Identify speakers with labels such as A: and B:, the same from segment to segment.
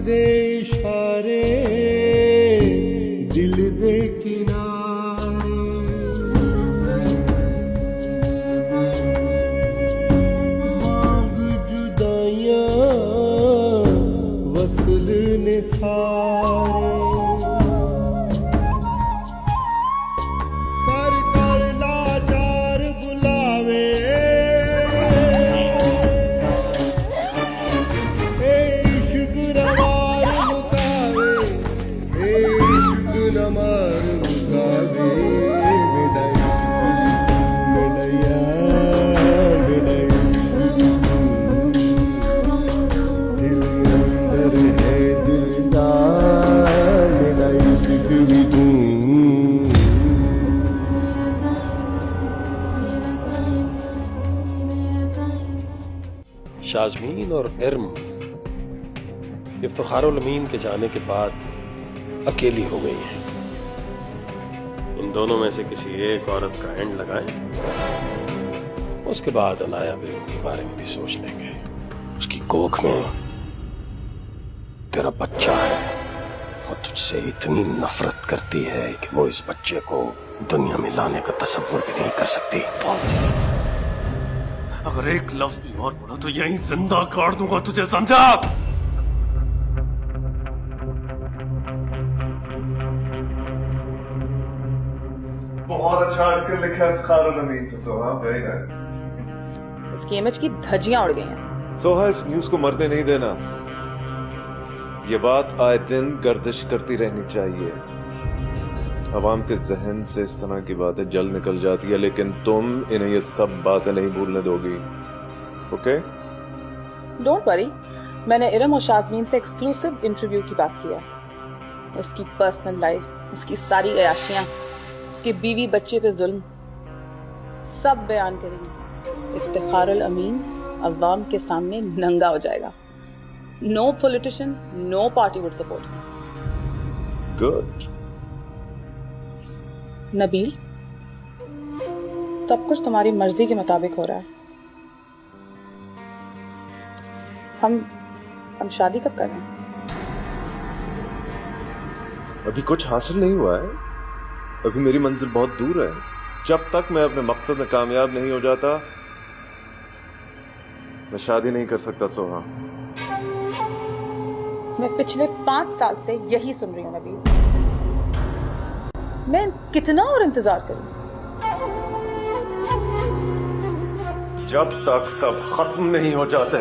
A: दे इशारे दिल दे किनारे, मांग जुदाइयां वसल ने सारे, कर कर लाचार बुलावे
B: शाज़मीन और इर्म इफ्तिखारुल अमीन के जाने के बाद अकेली हो गई हैं। इन दोनों में से किसी एक औरत का एंड लगाएं, उसके बाद अनाया बेगम के बारे में भी सोच लेंगे। उसकी कोख में तेरा बच्चा है, वो तुझसे इतनी नफरत करती है कि वो इस बच्चे को दुनिया में लाने का तसव्वुर भी नहीं कर सकती।
C: अगर एक लफ्ज भी और बोला तो यहीं जिंदा काट दूंगा तुझे, समझा?
D: बहुत अच्छा आर्टिकल लिखा है इफ्तिखारुल अमीन पे सोहा, वेरी नाइस।
E: उसकी इमेज की धज्जियां उड़ गई हैं।
F: सोहा, इस न्यूज को मरने नहीं देना। ये बात आए दिन गर्दिश करती रहनी चाहिए। अवाम के जहन से इस तरह की बातें जल्द निकल जाती है, लेकिन तुम इन्हें ये सब बातें नहीं भूलने दोगी, ओके?
E: डोंट वरी, मैंने इरम और शाज़मीन से एक्सक्लूसिव इंटरव्यू की बात की है। उसकी पर्सनल लाइफ, उसकी सारी अयाशियां, उसकी बीवी बच्चे पे जुल्म, सब बयान करेंगे। इफ्तिखारुल अमीन अवाम के सामने नंगा हो जाएगा। No politician, no party would support.
F: Good.
E: Nabeel, सब कुछ तुम्हारी मर्जी के मुताबिक हो रहा है। हम शादी कब करें?
F: अभी कुछ हासिल नहीं हुआ है, अभी मेरी मंजिल बहुत दूर है। जब तक मैं अपने मकसद में कामयाब नहीं हो जाता, मैं शादी नहीं कर सकता सोहा।
E: मैं पिछले 5 साल से यही सुन रही हूँ नबील। मैं कितना और इंतजार करूं?
F: जब तक सब खत्म नहीं हो जाते।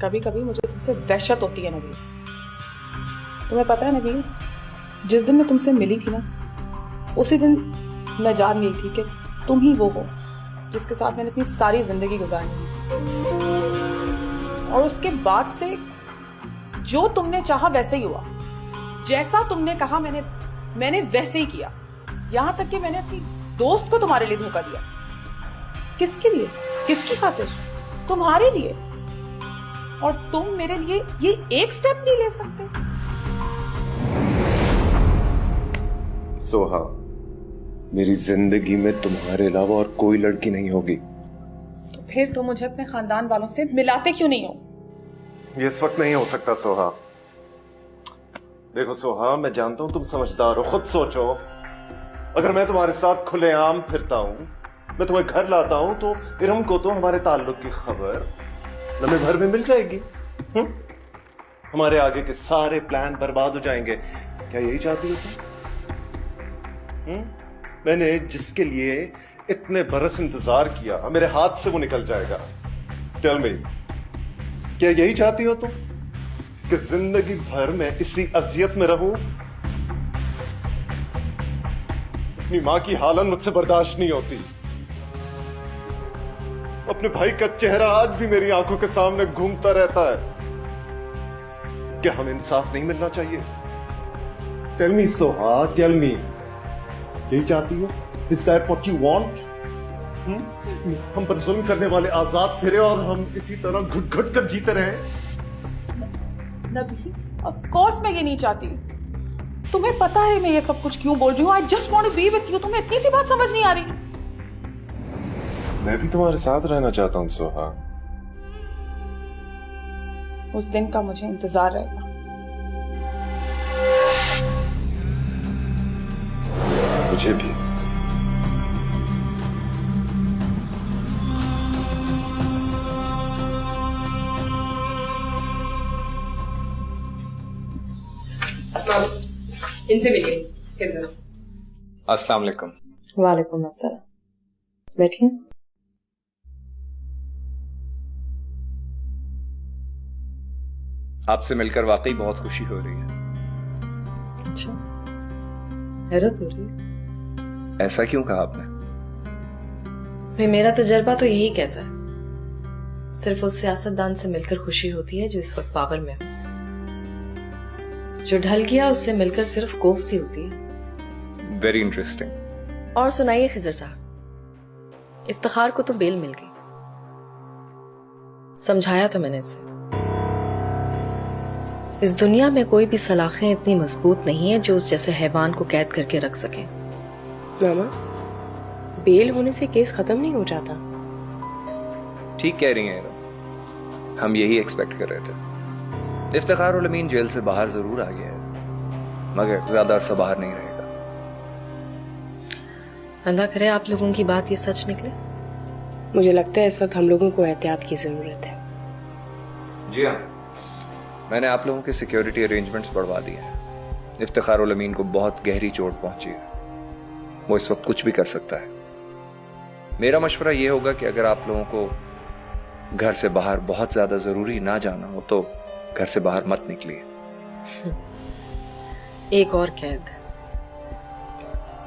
E: कभी कभी मुझे तुमसे वहशत होती है नबील। तुम्हें पता है नबील, जिस दिन मैं तुमसे मिली थी ना, उसी दिन मैं जान गई थी कि तुम ही वो हो जिसके साथ मैंने अपनी सारी जिंदगी गुजारी। और उसके बाद से जो तुमने चाहा वैसे ही हुआ, जैसा तुमने कहा मैंने वैसे ही किया। यहां तक कि मैंने अपनी दोस्त को तुम्हारे लिए धोखा दिया। किसके लिए? किसकी खातिर? तुम्हारे लिए। और तुम मेरे लिए ये एक स्टेप नहीं ले सकते?
F: सोहा, मेरी जिंदगी में तुम्हारे अलावा और कोई लड़की नहीं होगी।
E: तो फिर तुम मुझे अपने खानदान वालों से मिलाते क्यों नहीं हो?
F: ये इस वक्त नहीं हो सकता सोहा। देखो सोहा, मैं जानता हूं तुम समझदार हो, खुद सोचो। अगर मैं तुम्हारे साथ खुलेआम फिरता हूं, मैं तुम्हें घर लाता हूं, तो इरम को तो हमारे ताल्लुक की खबर लम्हे भर में मिल जाएगी। हमारे आगे के सारे प्लान बर्बाद हो जाएंगे। क्या यही चाहती हो तुम? मैंने जिसके लिए इतने बरस इंतजार किया, मेरे हाथ से वो निकल जाएगा। टेल मी, क्या यही चाहती हो तुम कि जिंदगी भर में इसी अजियत में रहूं? अपनी मां की हालत मुझसे बर्दाश्त नहीं होती। अपने भाई का चेहरा आज भी मेरी आंखों के सामने घूमता रहता है। क्या हमें इंसाफ नहीं मिलना चाहिए? Tell me Soha, tell me, यही चाहती हो? Is that what you want? हम पर जुल्म करने वाले आजाद फिरे और हम इसी तरह घुट घुट कर जीते रहे?
E: नबी, ऑफ कोर्स मैं ये नहीं चाहती। तुम्हें पता है मैं ये सब कुछ क्यों बोल रही हूँ। I just want to be with you. तुम्हें इतनी सी बात समझ नहीं आ रही?
F: मैं भी तुम्हारे साथ रहना चाहता हूँ सोहा।
E: उस दिन का मुझे इंतजार रहेगा।
F: मुझे भी।
G: इनसे मिलिए।
H: अस्सलाम वालेकुम।
G: वालेकुम अस्सलाम। बैठिए।
H: आपसे मिलकर वाकई बहुत खुशी हो रही है।
G: अच्छा, हैरत हो रही है।
H: ऐसा क्यों कहा आपने?
G: भाई मेरा तजर्बा तो यही कहता है, सिर्फ उस सियासतदान से मिलकर खुशी होती है जो इस वक्त पावर में हो। जो ढल गया उससे मिलकर सिर्फ कोफ्ती होती है।
H: Very interesting.
G: और सुनाइए खिजर साहब, इफ्तिखार को तो बेल मिल गई। समझाया था मैंने इसे, इस दुनिया में कोई भी सलाखें इतनी मजबूत नहीं है जो उस जैसे हैवान को कैद करके रख सके। मामा, बेल होने से केस खत्म नहीं हो जाता।
H: ठीक कह रही हैं, हम यही एक्सपेक्ट कर रहे थे। इफ्तिखार उल अमीन जेल से बाहर जरूर आ गया है, मगर ज्यादा अरसा बाहर नहीं रहेगा।
G: अल्लाह करे आप लोगों की बात ये सच निकले।
I: मुझे लगता है इस वक्त हम लोगों को एहतियात की जरूरत है।
H: जी हाँ, मैंने आप लोगों के सिक्योरिटी अरेंजमेंट्स बढ़वा दिए हैं। इफ्तिखार उल अमीन को बहुत गहरी चोट पहुंची है, वो इस वक्त कुछ भी कर सकता है। मेरा मशवरा यह होगा कि अगर आप लोगों को घर से बाहर बहुत ज्यादा जरूरी ना जाना हो तो घर से बाहर मत निकलिए।
G: एक और कैद,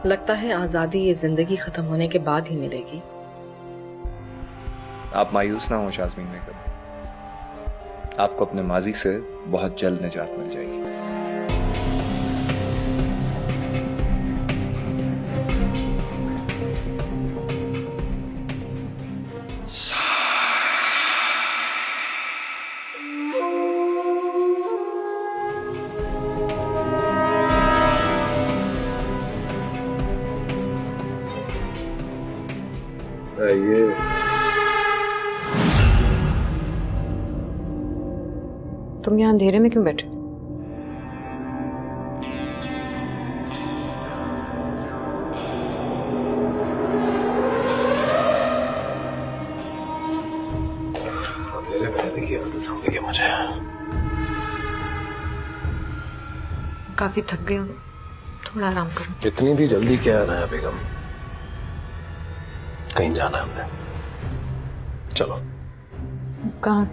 G: लगता है आजादी ये जिंदगी खत्म होने के बाद ही मिलेगी।
H: आप मायूस ना हो शाज़मीन बेगम, आपको अपने माजी से बहुत जल्द निजात मिल जाएगी।
B: ये
I: तुम यहाँ अंधेरे में क्यों बैठे?
B: अंधेरे में रहने की आदत हो गई है मुझे।
I: काफी थक गए हो, थोड़ा आराम करो।
B: इतनी भी जल्दी क्या आना है बेगम? कहीं जाना है हमने, चलो।
I: कहाँ?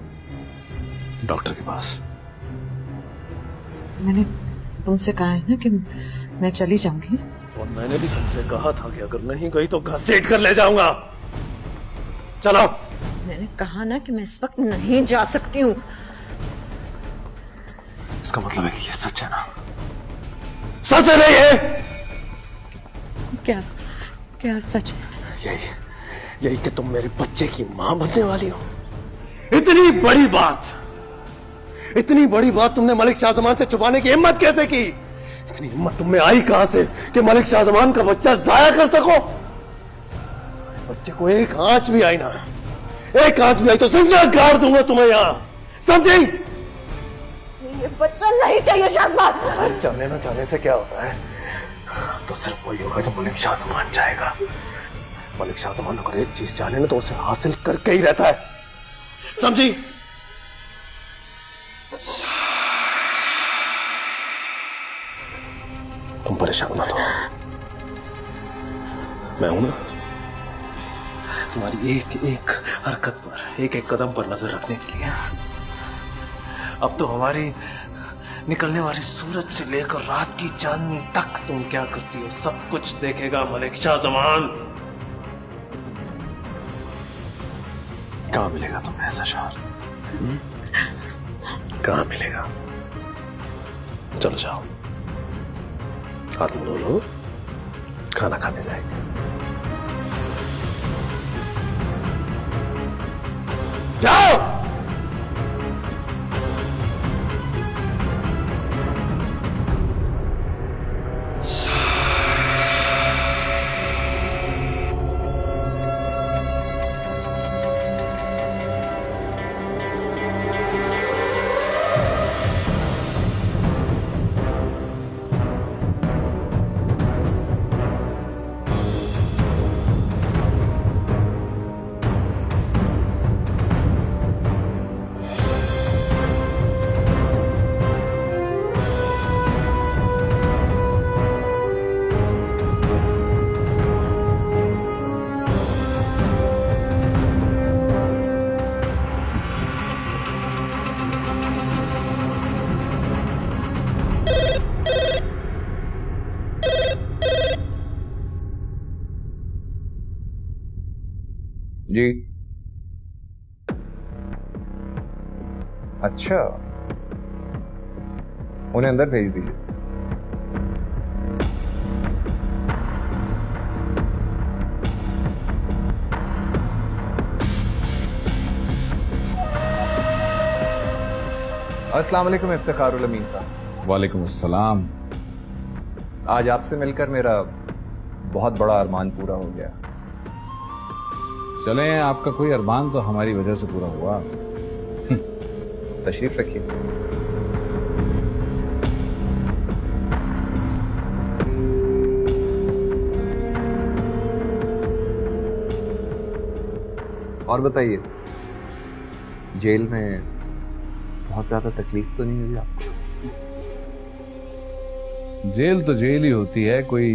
B: डॉक्टर के पास।
I: मैंने तुमसे कहा है ना कि मैं चली जाऊंगी।
B: और मैंने भी तुमसे कहा था कि अगर नहीं गई तो घसीट कर ले जाऊंगा। चलो।
I: मैंने कहा ना कि मैं इस वक्त नहीं जा सकती हूँ।
B: इसका मतलब है कि ये सच है ना? सच है नहीं है?
I: क्या क्या सच है?
B: यही कि तुम मेरे बच्चे की मां बनने वाली हो। इतनी बड़ी बात तुमने मलिक शाहजमान से छुपाने की हिम्मत कैसे की? इतनी हिम्मत तुम में आई कहां से कि मलिक शाहजमान का बच्चा जाया कर सको? इस बच्चे को एक आंच भी आई तो जिंदा गाड़ दूंगा तुम्हें यहां, समझी?
I: ये बच्चा नहीं चाहिए शाहजमान।
B: चाहने ना चाहने से क्या होता है? तो सिर्फ वही होगा जो मलिक शाहजमान चाहेगा। मलिक शाहजमान अगर एक चीज चाहे ना तो उसे हासिल करके ही रहता है, समझी? तुम परेशान मत हो, मैं हूं ना तुम्हारी एक एक हरकत पर, एक एक कदम पर नजर रखने के लिए। अब तो हमारी निकलने वाली सूरज से लेकर रात की चांदनी तक तुम क्या करती हो सब कुछ देखेगा मलिक शाहजमान। कहां मिलेगा तुम्हें ऐसा शौहर? कहां मिलेगा? चलो जाओ, हाथ मुंह धो लो, खाना खाने जाएंगे। जाओ।
H: जी। अच्छा, उन्हें अंदर भेज दीजिए। अस्सलाम वालेकुम इफ्तिखारुल अमीन साहब।
J: वालेकुम अस्सलाम।
H: आज आपसे मिलकर मेरा बहुत बड़ा अरमान पूरा हो गया।
J: चलें, आपका कोई अरमान तो हमारी वजह से पूरा हुआ।
H: तशरीफ रखिए। और बताइए, जेल में बहुत ज्यादा तकलीफ तो नहीं हुई आपको?
J: जेल तो जेल ही होती है, कोई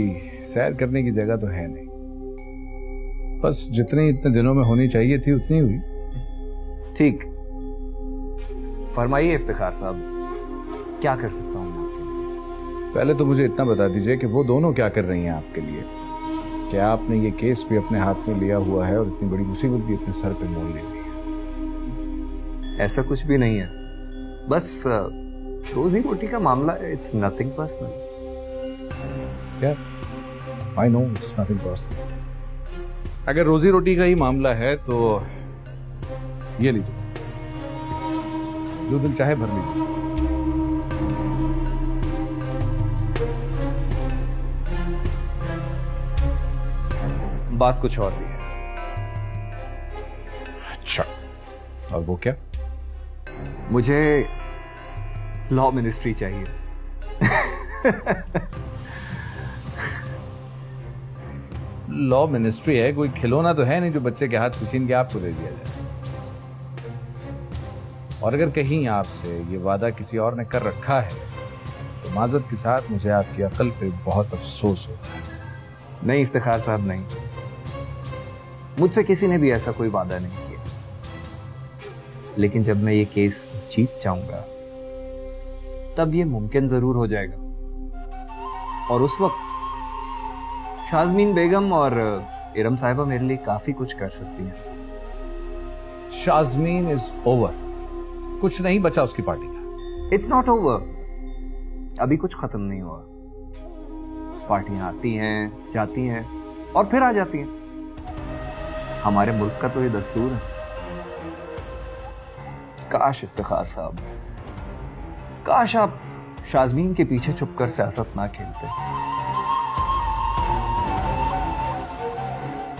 J: सैर करने की जगह तो है नहीं। बस जितनी इतने दिनों में होनी चाहिए थी उतनी हुई।
H: ठीक, फरमाइए इफ्तिखार साहब, क्या कर सकता हूँ मैं आपके लिए?
J: पहले तो मुझे इतना बता दीजिए कि वो दोनों क्या कर रही हैं आपके लिए। क्या आपने ये केस भी अपने हाथ में लिया हुआ है और इतनी बड़ी मुसीबत भी अपने सर पे मोल ले ली है?
H: ऐसा कुछ भी नहीं है, बस रोजी रोटी का मामला है। It's nothing personal.
J: I know it's nothing personal. अगर रोजी रोटी का ही मामला है तो ये लीजिए, जो दिल चाहे भर लीजिए।
H: बात कुछ और भी है।
J: अच्छा, और वो क्या?
H: मुझे लॉ मिनिस्ट्री चाहिए।
J: लॉ मिनिस्ट्री है, कोई खिलौना तो है नहीं जो बच्चे के हाथ से छीन के आपको दे दिया जाए। और अगर कहीं आपसे ये वादा किसी और ने कर रखा है तो माजरत के साथ मुझे आपकी अकल पे बहुत अफसोस होता है।
H: नहीं इफ्तिखार साहब, नहीं, मुझसे किसी ने भी ऐसा कोई वादा नहीं किया। लेकिन जब मैं ये केस जीत जाऊंगा तब ये मुमकिन जरूर हो जाएगा। और उस वक्त शाज़मीन बेगम और इरम साहिबा मेरे लिए काफी कुछ कर सकती हैं।
J: शाज़मीन इज ओवर, कुछ नहीं बचा उसकी पार्टी का।
H: इट्स नॉट ओवर, अभी कुछ खत्म नहीं हुआ। पार्टियां आती हैं, जाती हैं और फिर आ जाती हैं। हमारे मुल्क का तो ये दस्तूर है। काश इफ्तिखार साहब, काश आप शाज़मीन के पीछे छुपकर सियासत ना खेलते।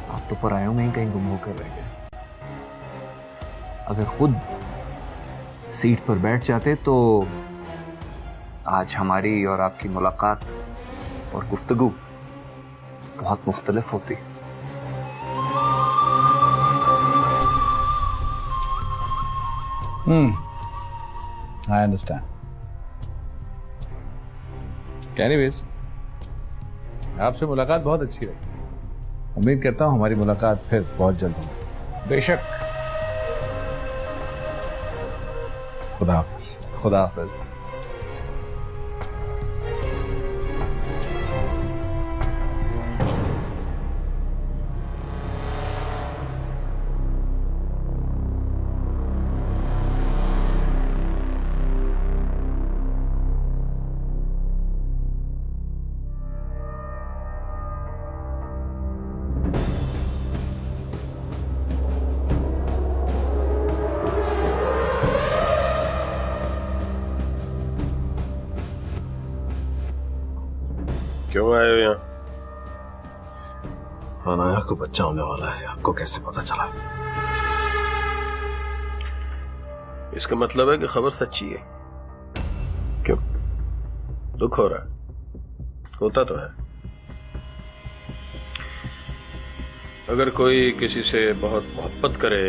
H: आप तो परायों में ही कहीं गुम होकर रह गए। अगर खुद सीट पर बैठ जाते तो आज हमारी और आपकी मुलाकात और गुफ्तगू बहुत मुख्तलिफ होती।
J: I understand. एनीवेज, आपसे मुलाकात बहुत अच्छी रही। उम्मीद करता हूं हमारी मुलाकात फिर बहुत जल्द होगी।
H: बेशक।
J: खुदा हाफिज।
H: खुदा हाफिज।
B: क्यों आए हो यहाँ?
F: अनाया को बच्चा होने वाला है, आपको कैसे पता चला?
B: इसका मतलब है कि खबर सच्ची है। क्यों दुख हो रहा है? होता तो है। अगर कोई किसी से बहुत मोहब्बत करे,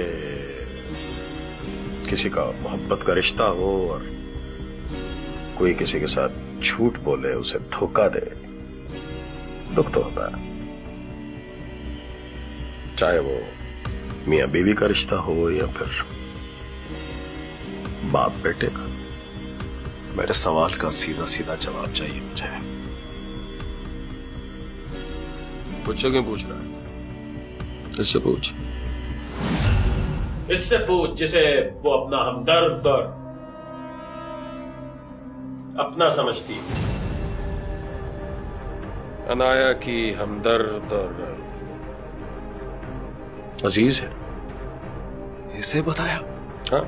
B: किसी का मोहब्बत का रिश्ता हो और कोई किसी के साथ झूठ बोले, उसे धोखा दे, दुख तो होता है। चाहे वो मियां बीवी का रिश्ता हो या फिर बाप बेटे का।
F: मेरे सवाल का सीधा सीधा जवाब चाहिए मुझे।
B: मुझसे क्यों पूछ रहा है? इससे पूछ। इससे पूछ जिसे वो अपना हमदर्द और अपना समझती है। अनाया की हमदर्द और अजीज है।
C: इसे बताया?
B: हाँ,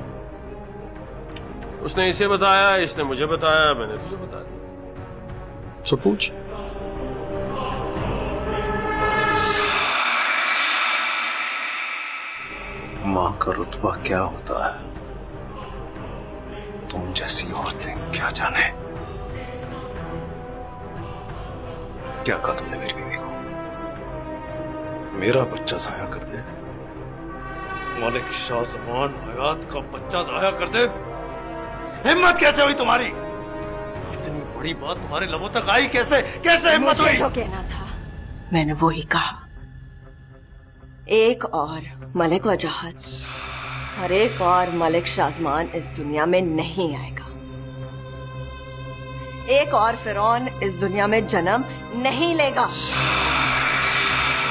B: उसने इसे बताया, इसने मुझे बताया, मैंने तुझे बता दिया। सो पूछ।
C: मां का रुतबा क्या होता है तुम जैसी औरतें क्या जाने। क्या कहा तुमने मेरी बीवी को? मेरा बच्चा जाया कर दे? मलिक शाहजमान हयात का बच्चा जाया कर दे? हिम्मत कैसे हुई तुम्हारी? इतनी बड़ी बात तुम्हारे लबों तक आई कैसे? कैसे हिम्मत हुई?
K: जो कहना था मैंने वो ही कहा। एक और मलिक वजाहत और एक और मलिक शाहजमान इस दुनिया में नहीं आएगा। एक और फिरौन इस दुनिया में जन्म नहीं लेगा।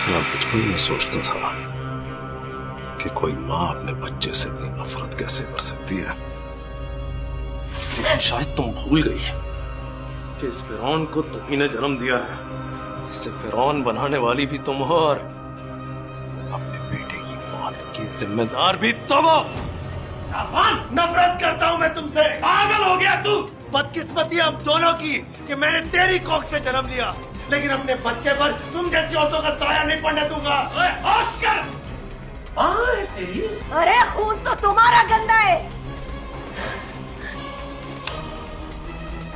C: मैं बचपन में सोचता था कि कोई माँ अपने बच्चे से इतनी नफरत कैसे कर सकती है, लेकिन शायद तुम भूल गई कि इस फिरौन को तुम ही ने जन्म दिया है। इसे फिरौन बनाने वाली भी तुम हो और अपने बेटे की मौत की जिम्मेदार भी तुम हो। नफरत करता हूं मैं तुमसे। पागल हो गया तू? बदकिस्मती अब दोनों की कि मैंने तेरी कोख से जन्म लिया, लेकिन अपने बच्चे पर तुम जैसी औरतों का साया नहीं पड़ने दूंगा। होश कर। तेरी।
K: अरे खून तो तुम्हारा गंदा है।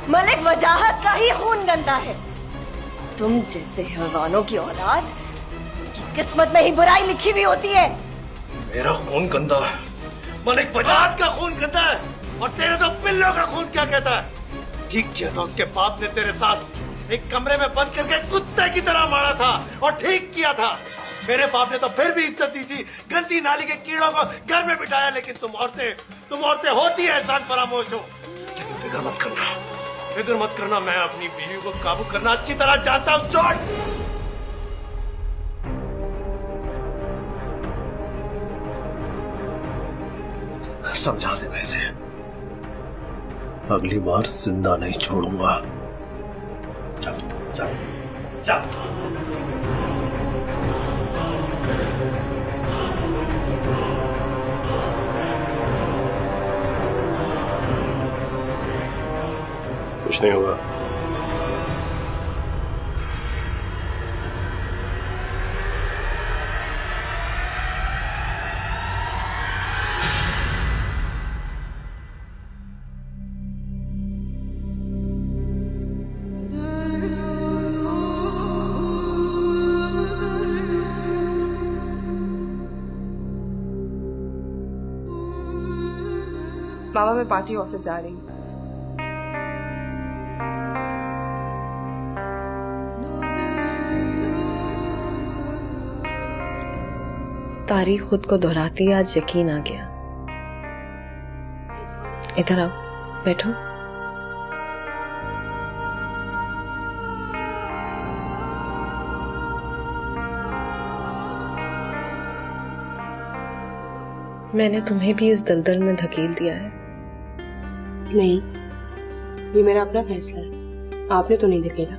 K: मलिक वजाहत का ही खून गंदा है। तुम जैसे हैवानों की औलाद की किस्मत में ही बुराई लिखी हुई होती है।
C: मेरा खून गंदा है, मलिक वजाहत का खून गंदा है, और तेरे तो पिल्लों का खून क्या कहता है? ठीक किया था उसके बाप ने तेरे साथ एक कमरे में बंद करके कुत्ते की तरह मारा था, और ठीक किया था। मेरे बाप ने तो फिर भी इज्जत दी थी, गंदी नाली के कीड़ों को घर में बिठाया, लेकिन तुम औरतें होती है एहसान फरामोश हो। लेकिन फिक्र मत करना, मैं अपनी बीवी को काबू करना अच्छी तरह जानता हूँ। छोड़। समझा दे वैसे, अगली बार जिंदा नहीं छोड़ूंगा। चल चल चल।
B: कुछ नहीं होगा।
L: मामा मैं पार्टी ऑफिस जा रही हूँ।
G: तारीख खुद को दोहराती, आज यकीन आ गया। इधर आओ, बैठो। मैंने तुम्हें भी इस दलदल में धकेल दिया है।
L: नहीं, ये मेरा अपना फैसला है, आपने तो नहीं धकेला।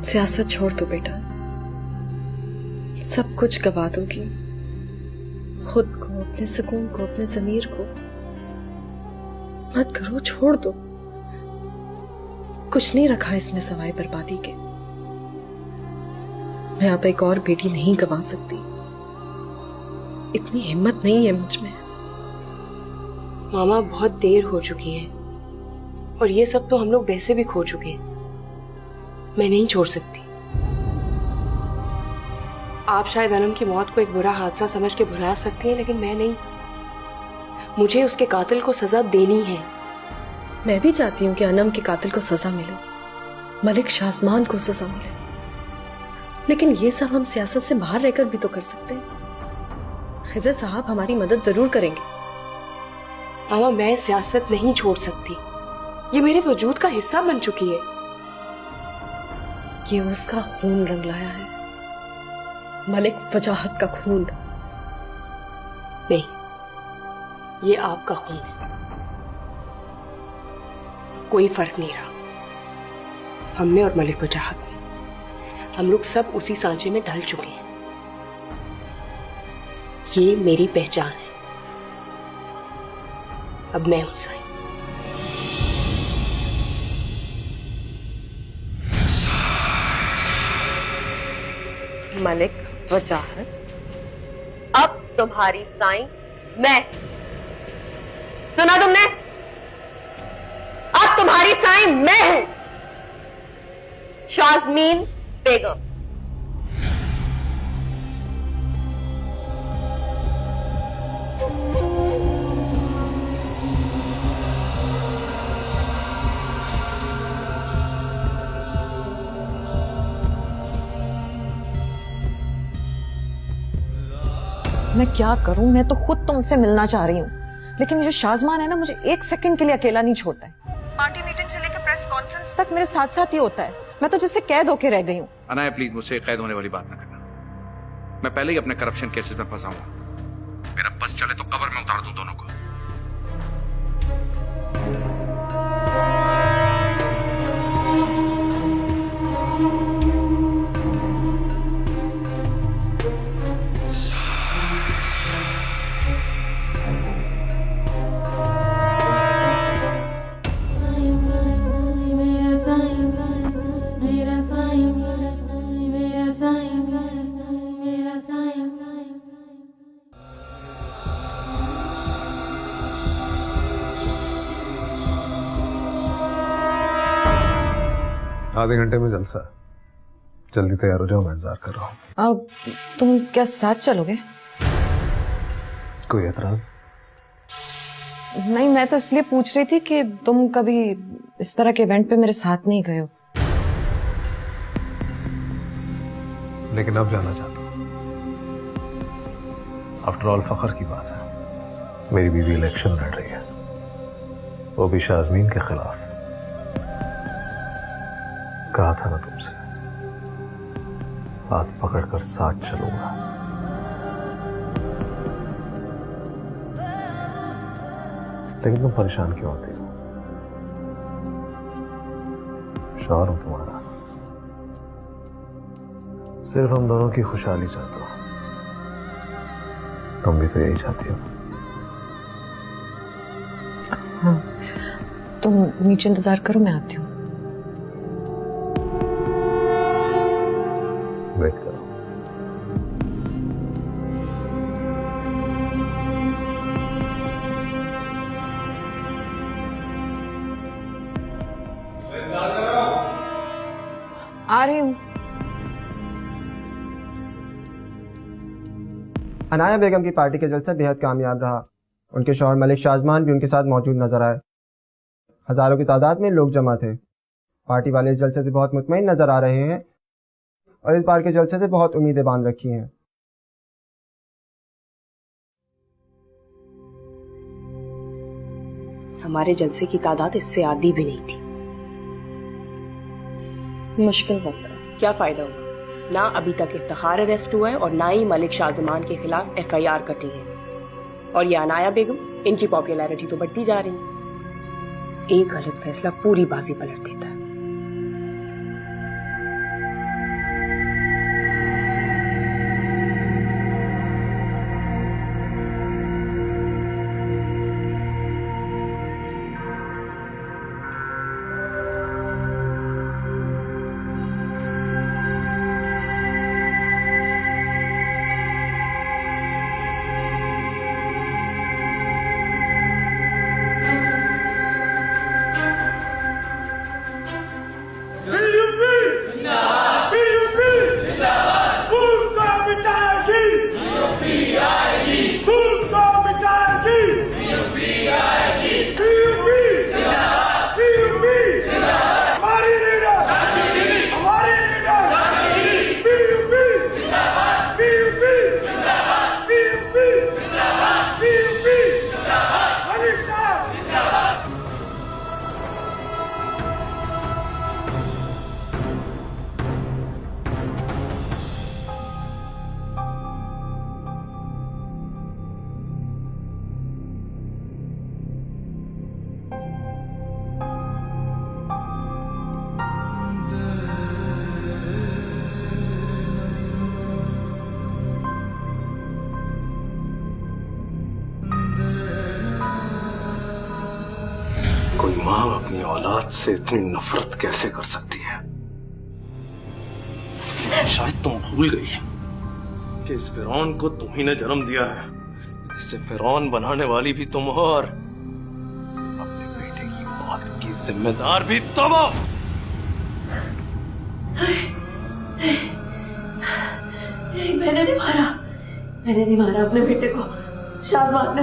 G: सियासत छोड़ दो बेटा, सब कुछ गवा दोगी। खुद को, अपने सुकून को, अपने ज़मीर को मत करो, छोड़ दो। कुछ नहीं रखा इसमें सवाए बर्बादी के। मैं अब एक और बेटी नहीं गवा सकती, इतनी हिम्मत नहीं है मुझ में।
L: मामा बहुत देर हो चुकी है, और ये सब तो हम लोग वैसे भी खो चुके हैं। मैं नहीं छोड़ सकती। आप शायद अनम की मौत को एक बुरा हादसा समझ के भुला सकती हैं, लेकिन मैं नहीं। मुझे उसके कातिल को सजा देनी है।
G: मैं भी चाहती हूँ कि अनम के कातिल को सजा मिले, मलिक शाहजमान को सजा मिले, लेकिन ये सब हम सियासत से बाहर रहकर भी तो कर सकते हैं। खिजर साहब हमारी मदद जरूर करेंगे।
L: मामा मैं सियासत नहीं छोड़ सकती, ये मेरे वजूद का हिस्सा बन चुकी है।
G: ये उसका खून रंग लाया है, मलिक वजाहत का खून।
L: नहीं, ये आपका खून है। कोई फर्क नहीं रहा हम में और मलिक वजाहत में। हम लोग सब उसी सांचे में ढल चुके हैं। ये मेरी पहचान है। अब मैं हूं साईं।
K: मलिक वजाहत, अब तुम्हारी साईं मैं। सुना तुमने? अब तुम्हारी साईं मैं हूं, शाज़मीन बेगम।
I: मैं क्या करूं? मैं तो खुद तुमसे मिलना चाह रही हूँ, लेकिन ये जो शाज़मान है ना, मुझे एक सेकंड के लिए अकेला नहीं छोड़ता है। पार्टी मीटिंग से लेकर प्रेस कॉन्फ्रेंस तक मेरे साथ साथ ही होता है। मैं तो जैसे कैद होके रह गई हूँ।
J: अनाया प्लीज मुझसे कैद होने वाली बात ना करना। मैं पहले ही अपने करप्शन केसेस में फंसा हूँ। मेरा बस चले तो कब्र में उतार दूं दोनों को।
M: आधे घंटे में जलसा है, जल्दी तैयार हो जाओ, मैं इंतजार कर रहा हूँ।
I: अब तुम क्या साथ चलोगे?
M: कोई एतराज?
I: नहीं, मैं तो इसलिए पूछ रही थी कि तुम कभी इस तरह के इवेंट पे मेरे साथ नहीं गए हो।
M: लेकिन अब जाना चाहता हूँ। आफ्टर ऑल फख्र की बात है, मेरी बीवी इलेक्शन लड़ रही है, वो भी शाज़मीन के खिलाफ। कहा था ना तुमसे, हाथ पकड़कर साथ चलूंगा। लेकिन तुम परेशान क्यों होती हो? शौहर हूं तुम्हारा, सिर्फ हम दोनों की खुशहाली चाहता हूं। तुम भी तो यही चाहती हो।
I: हाँ, तुम नीचे इंतजार करो, मैं आती हूँ।
M: वेट करो।
I: आ रही हूँ।
N: अनाया बेगम की पार्टी के जलसा बेहद कामयाब रहा। उनके शौहर मलिक शाज़मान भी उनके साथ मौजूद नजर आए। हजारों की तादाद में लोग जमा थे। पार्टी वाले इस जलसे से बहुत मुतमईन नजर आ रहे हैं और इस बार के जलसे से बहुत उम्मीदें बांध रखी हैं।
L: हमारे जलसे की तादाद इससे आधी भी नहीं थी।
G: मुश्किल वक्त है।
L: क्या फायदा हुआ? ना अभी तक इफ्तिखार अरेस्ट हुआ है और ना ही मलिक शाज़मान के खिलाफ FIR कटी है। और ये अनाया बेगम, इनकी पॉपुलैरिटी तो बढ़ती जा रही है। एक गलत फैसला पूरी बाजी पलट देता है।
C: औलाद से इतनी नफरत कैसे कर सकती है? शायद तुम भूल गई कि इस फिरौन को तुम ही ने जन्म दिया है। इसे फिरौन बनाने वाली भी तुम हो और अपने बेटे की मौत की जिम्मेदार भी तुम हो।
K: नहीं, मैंने नहीं मारा अपने बेटे को। शाज़मान ने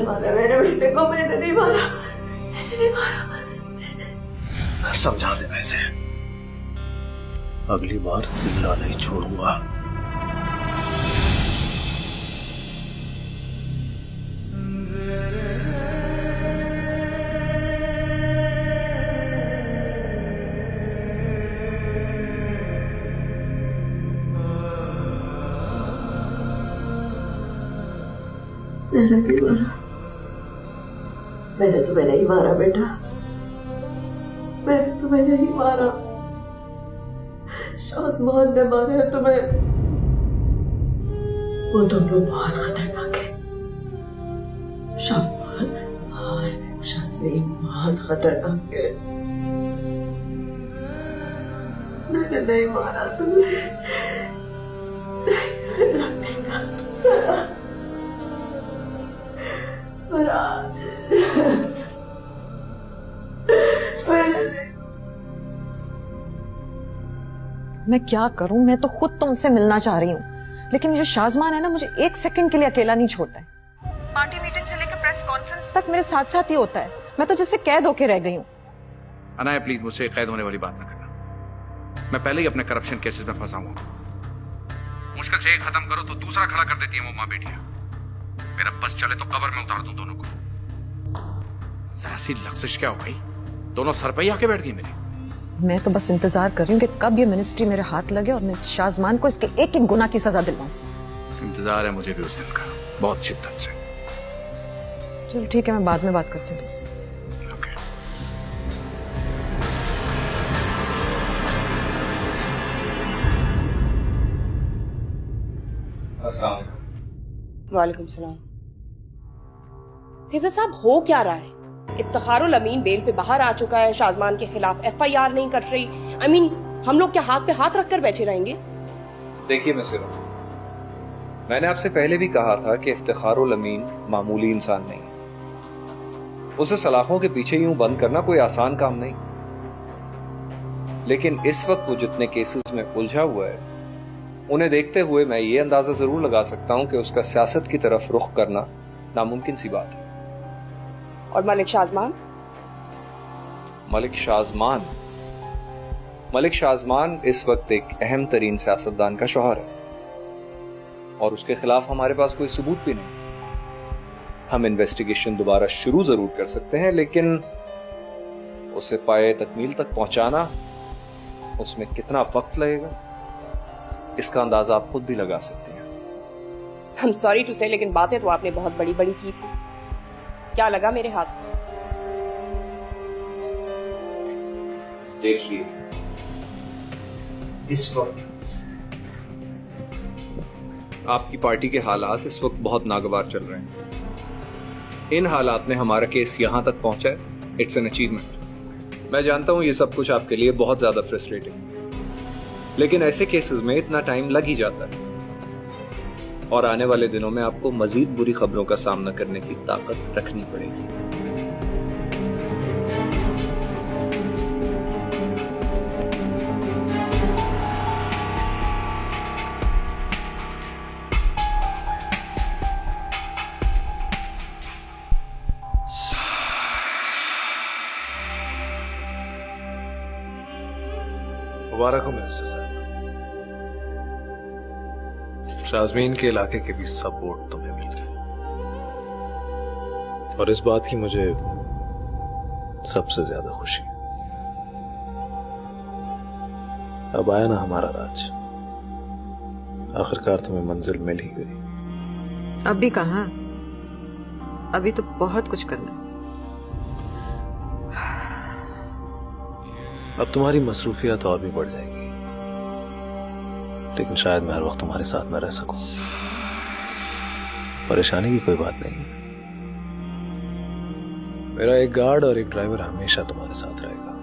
K: मारा मेरे बेटे को। मैंने नहीं मारा।
C: समझा देना इसे, अगली बार जिंदा नहीं छोड़ूंगा।
K: मैंने तुम्हें नहीं मारा बेटा, मैंने तुम्हें नहीं मारा। शाज़मान ने मारा है तुम्हें। वो तुम लोग बहुत खतरनाक है। शाज़मान और शाज़मीन बहुत खतरनाक है। मैंने नहीं मारा तुम्हें।
I: मैं क्या करूं? मैं तो खुद तुमसे मिलना चाह रही हूँ, लेकिन ये जो शाज़मान है ना, मुझे एक सेकंड के लिए अकेला नहीं छोड़ता है। पार्टी मीटिंग से लेकर प्रेस कॉन्फ्रेंस तक मेरे साथ साथ ही होता है। मैं तो जैसे कैद होके रह गई हूँ।
J: अनाया प्लीज मुझसे कैद होने वाली बात ना करना। मैं पहले ही अपने करप्शन केसेस में फंसा हुआ। मुश्किल से एक खत्म करो तो दूसरा खड़ा कर देती है वो माँ बेटियां। मेरा बस चले तो कब्र में उतार दूं दोनों को। जरा सी लफ्ज़िश क्या हो गई, दोनों सर पे ही आके बैठ गई मेरे।
I: मैं तो बस इंतजार कर रही हूँ कि कब ये मिनिस्ट्री मेरे हाथ लगे और मैं इस शाज़मान को इसके एक एक गुनाह की सजा दिलवाऊं।
J: इंतजार है मुझे भी उस दिन का, बहुत शिद्दत से।
I: चलो ठीक है, मैं बाद में बात करती हूँ तुमसे।
L: वालेकुम सलाम। खिज़र साहब, हो क्या रहा है? इफ्तिखारुल अमीन बेल पे बाहर आ चुका है, शाज़मान के खिलाफ FIR नहीं कर रही। हम लोग क्या हाथ पे हाथ रखकर बैठे रहेंगे?
H: देखिए मिसिर, मैंने आपसे पहले भी कहा था कि इफ्तिखारुल अमीन मामूली इंसान नहीं। उसे सलाखों के पीछे यूं बंद करना कोई आसान काम नहीं। लेकिन इस वक्त वो जितने केसेस में उलझा हुआ है, उन्हें देखते हुए मैं ये अंदाजा जरूर लगा सकता हूं कि उसका सियासत की तरफ रुख करना नामुमकिन सी बात है।
L: और मलिक शाज़मान?
H: मलिक शाज़मान इस वक्त एक अहम तरीन सियासतदान का शौहर है और उसके खिलाफ हमारे पास कोई सबूत भी नहीं। हम इन्वेस्टिगेशन दोबारा शुरू जरूर कर सकते हैं, लेकिन उसे पाए तकमील तक पहुंचाना, उसमें कितना वक्त लगेगा, इसका अंदाजा आप खुद भी लगा सकते हैं।
L: I'm sorry to say, लेकिन बातें तो आपने बहुत बड़ी बड़ी की थी। क्या लगा मेरे हाथ?
H: देखिए, इस वक्त आपकी पार्टी के हालात इस वक्त बहुत नागवार चल रहे हैं। इन हालात में हमारा केस यहां तक पहुंचा है, इट्स एन अचीवमेंट। मैं जानता हूं ये सब कुछ आपके लिए बहुत ज्यादा फ्रस्ट्रेटिंग, लेकिन ऐसे केसेस में इतना टाइम लग ही जाता है और आने वाले दिनों में आपको मजीद बुरी खबरों का सामना करने की ताकत रखनी पड़ेगी।
M: मुबारक हो मिनिस्टर साहब। शाज़मीन के इलाके के भी सब वोट तुम्हें मिल गए और इस बात की मुझे सबसे ज्यादा खुशी। अब आया ना हमारा राज, आखिरकार तुम्हें मंजिल मिल ही गई।
I: अभी कहाँ, अभी तो बहुत कुछ करना।
M: अब तुम्हारी मसरूफियत और भी बढ़ जाएगी, लेकिन शायद मैं हर वक्त तुम्हारे साथ न रह सकूं। परेशानी की कोई बात नहीं, मेरा एक गार्ड और एक ड्राइवर हमेशा तुम्हारे साथ रहेगा।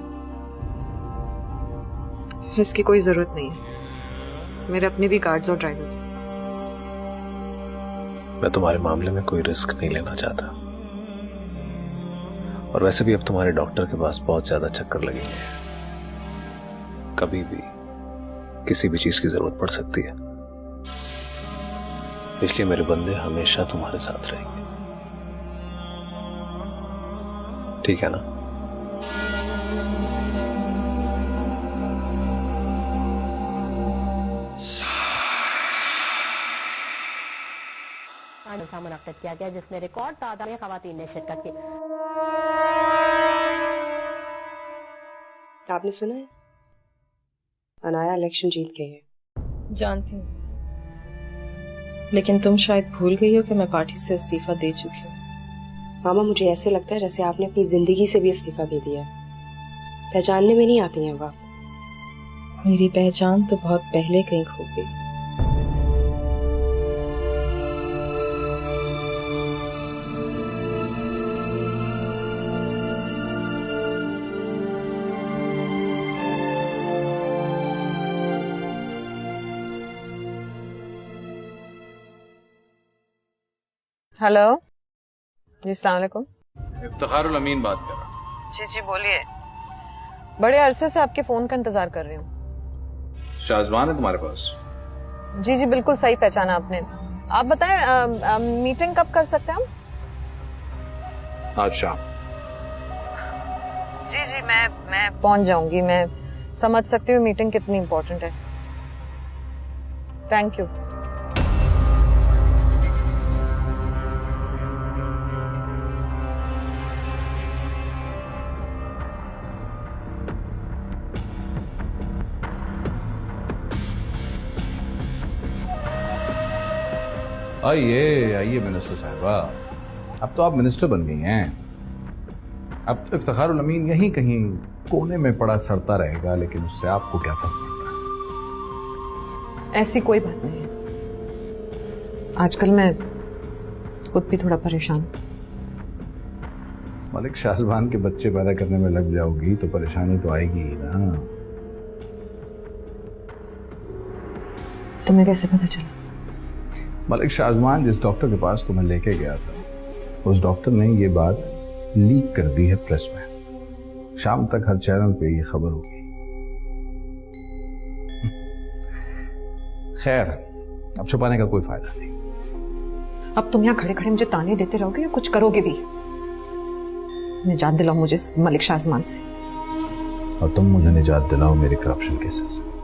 I: इसकी कोई जरूरत नहीं है, मेरे अपने भी गार्ड्स और ड्राइवर्स।
M: मैं तुम्हारे मामले में कोई रिस्क नहीं लेना चाहता, और वैसे भी अब तुम्हारे डॉक्टर के पास बहुत ज्यादा चक्कर लगेंगे। कभी भी किसी भी चीज की जरूरत पड़ सकती है, इसलिए मेरे बंदे हमेशा तुम्हारे साथ रहेंगे, ठीक है ना?
O: मुनक्किद किया गया जिसमें रिकॉर्ड तादाद में खवातीन ने शिरकत की।
L: आपने सुना है अनाया इलेक्शन जीत गई है?
G: जानती हूँ, लेकिन तुम शायद भूल गई हो कि मैं पार्टी से इस्तीफा दे चुकी हूँ।
L: मामा, मुझे ऐसे लगता है जैसे आपने अपनी जिंदगी से भी इस्तीफा दे दिया है। पहचानने में नहीं आती हैं अब आप।
G: मेरी पहचान तो बहुत पहले कहीं खो गई।
I: हेलो जी, अस्सलाम वालेकुम।
J: इफ्तिखारुल अमीन बात कर रहा।
I: जी जी बोलिए। बड़े अरसे से आपके फोन का इंतजार कर रही हूँ।
J: शाज़बान है तुम्हारे पास?
I: जी जी बिल्कुल सही पहचाना आपने। आप बताएं मीटिंग कब कर सकते हैं हम?
J: आज शाम।
I: जी जी मैं पहुंच जाऊंगी। मैं समझ सकती हूँ मीटिंग कितनी इम्पोर्टेंट है। Thank you.
J: आइए आइए मिनिस्टर साहिबा, अब तो आप मिनिस्टर बन गई हैं। अब तो इफ्तिखारुल अमीन यहीं कहीं कोने में पड़ा सड़ता रहेगा, लेकिन उससे आपको क्या फर्क पड़ता है?
I: ऐसी कोई बात नहीं है। आजकल मैं खुद भी थोड़ा परेशान।
J: मलिक शाज़बान के बच्चे पैदा करने में लग जाओगी तो परेशानी तो आएगी ही ना।
I: तुम्हें कैसे पता चला?
J: मलिक शाज़बान जिस डॉक्टर के पास तुम्हें लेके गया था, उस डॉक्टर ने ये बात लीक कर दी है प्रेस में। शाम तक हर चैनल पे ये खबर होगी। खैर, अब छुपाने का कोई फायदा नहीं।
I: अब तुम यहाँ खड़े खड़े मुझे ताने देते रहोगे या कुछ करोगे भी? निजात दिलाओ मुझे मलिक शाज़बान से।
J: और तुम मुझे निजात दिलाओ मेरे करप्शन केसेस से।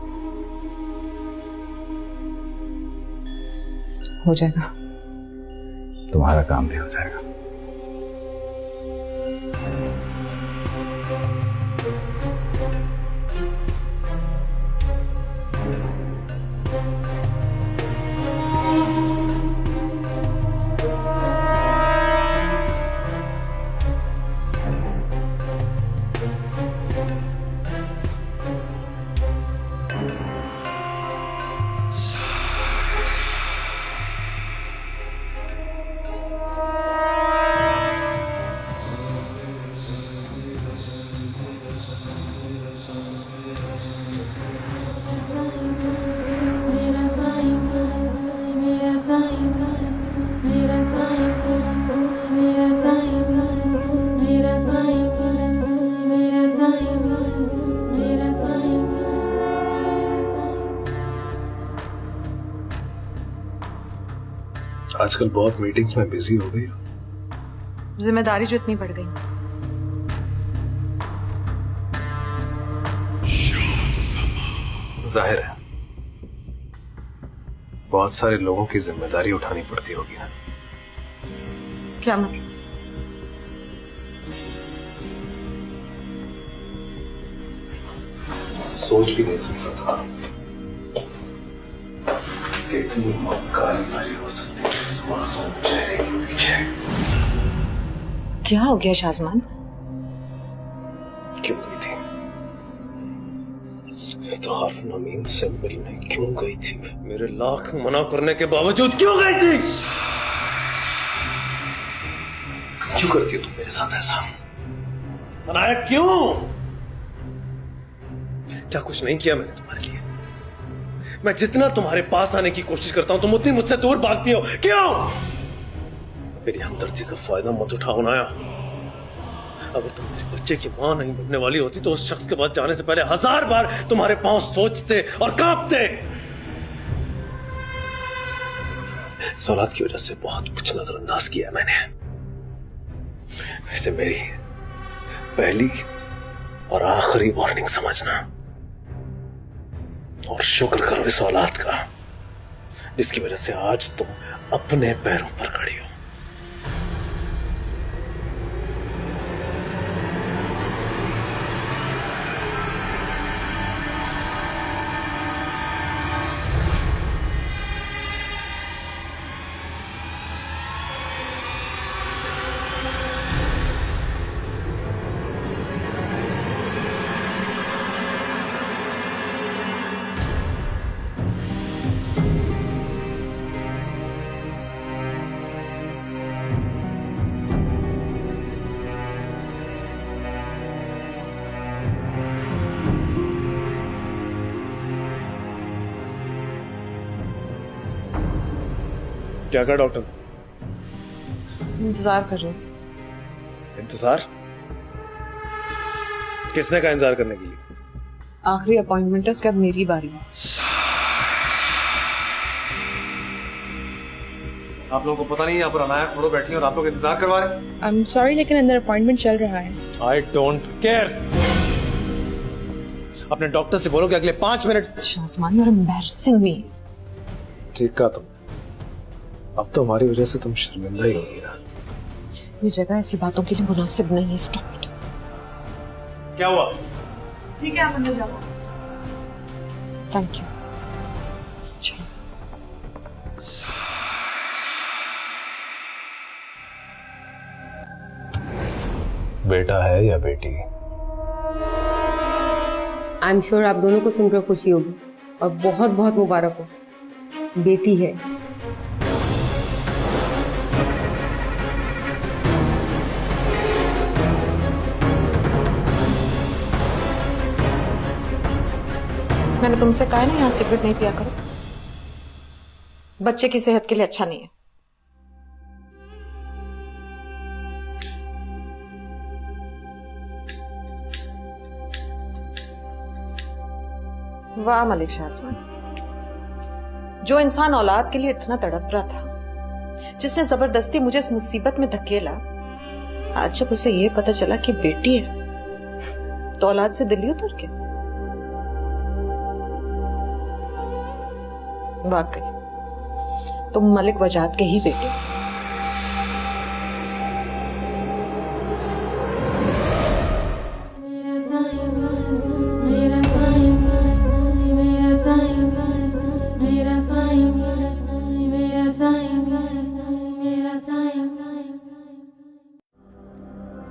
I: हो जाएगा।
J: तुम्हारा काम भी हो जाएगा।
M: आजकल बहुत मीटिंग्स में बिजी हो गई हो।
I: जिम्मेदारी जो इतनी बढ़ गई।
M: जाहिर है बहुत सारे लोगों की जिम्मेदारी उठानी पड़ती होगी ना।
I: क्या मतलब?
M: सोच भी नहीं सकता था कि इतनी मक्कारी भरी हो सकती है इस मासूम चेहरे के पीछे।
I: क्या हो गया शाज़बान?
M: क्यों गई थी? इफ्तिखारुल अमीन से मिलने क्यों गई थी? मेरे लाख मना करने के बावजूद क्यों गई थी? क्यों करती हो तुम मेरे साथ ऐसा?
B: अनाया क्यों? क्या कुछ नहीं किया मैंने तुम्हारे लिए? मैं जितना तुम्हारे पास आने की कोशिश करता हूं तुम उतनी मुझसे दूर भागती हो, क्यों? मेरी हमदर्दी का फायदा मत उठाओ अनाया। अगर तुम मेरे बच्चे की मां नहीं बनने वाली होती तो उस शख्स के पास जाने से पहले 1000 बार तुम्हारे पांव सोचते और कांपते। इस औलाद की वजह से बहुत कुछ नजरअंदाज किया मैंने। इसे मेरी पहली और आखिरी वार्निंग समझना और शुक्र करो इस औलाद का जिसकी वजह से आज तुम अपने पैरों पर खड़ी हो। क्या कहा डॉक्टर?
I: इंतजार कर रहे हो।
B: इंतजार? किसने कहा इंतजार करने के लिए?
I: आखिरी अपॉइंटमेंट है, उसके बाद मेरी बारी है।
B: आप लोगों को पता नहीं यहाँ पर अनाया खोड़ो बैठी है और आप लोग इंतजार करवा रहे हैं?
P: I'm sorry, लेकिन अंदर अपॉइंटमेंट चल रहा है।
B: I don't care। अपने डॉक्टर से बोलो कि अगले 5 मिनट।
I: शाज़मान, you're embarrassing me।
B: ठीक कहा तुम। अब तो हमारी वजह से तुम शर्मिंदा ही होगी ना।
I: ये जगह ऐसी बातों के लिए मुनासिब नहीं है। Stop it.
B: क्या हुआ?
P: ठीक है, आप अंदर जा सकते हैं।
I: Thank you. चलो।
M: बेटा है या बेटी?
L: आई एम श्योर आप दोनों को सुनकर खुशी होगी और बहुत बहुत मुबारक हो। बेटी है।
I: मैंने तुमसे कहा है ना, यहाँ सिगरेट नहीं पिया करो। बच्चे की सेहत के लिए अच्छा नहीं है। वाह मलिक शाज़मान, जो इंसान औलाद के लिए इतना तड़प रहा था, जिसने जबरदस्ती मुझे इस मुसीबत में धकेला, आज जब उसे ये पता चला कि बेटी है तो औलाद से दिल ही उतर गया। वाकई तुम मलिक वजाद के ही बेटे हो।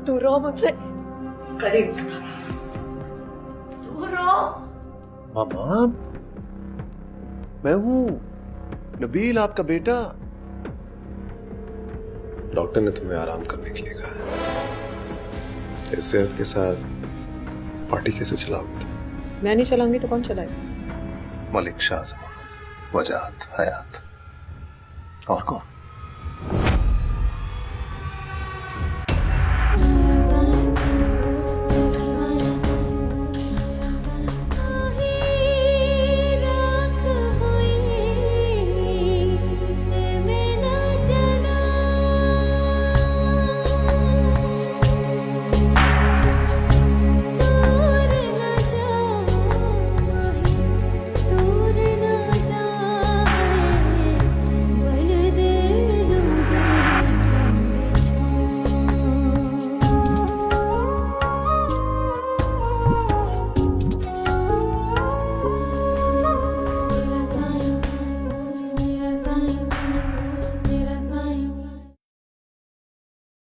I: दूर रहो मुझसे। करीब दूर रहो।
F: मामा, मैं हूँ नबील, आपका बेटा।
B: डॉक्टर ने तुम्हें आराम करने के लिए कहा है। इस सेहत के साथ पार्टी कैसे चलाओगे तुम?
I: मैं नहीं चलाऊंगी तो कौन चलाएगा?
M: मलिक शाज़मान, वजाद, हयात और कौन?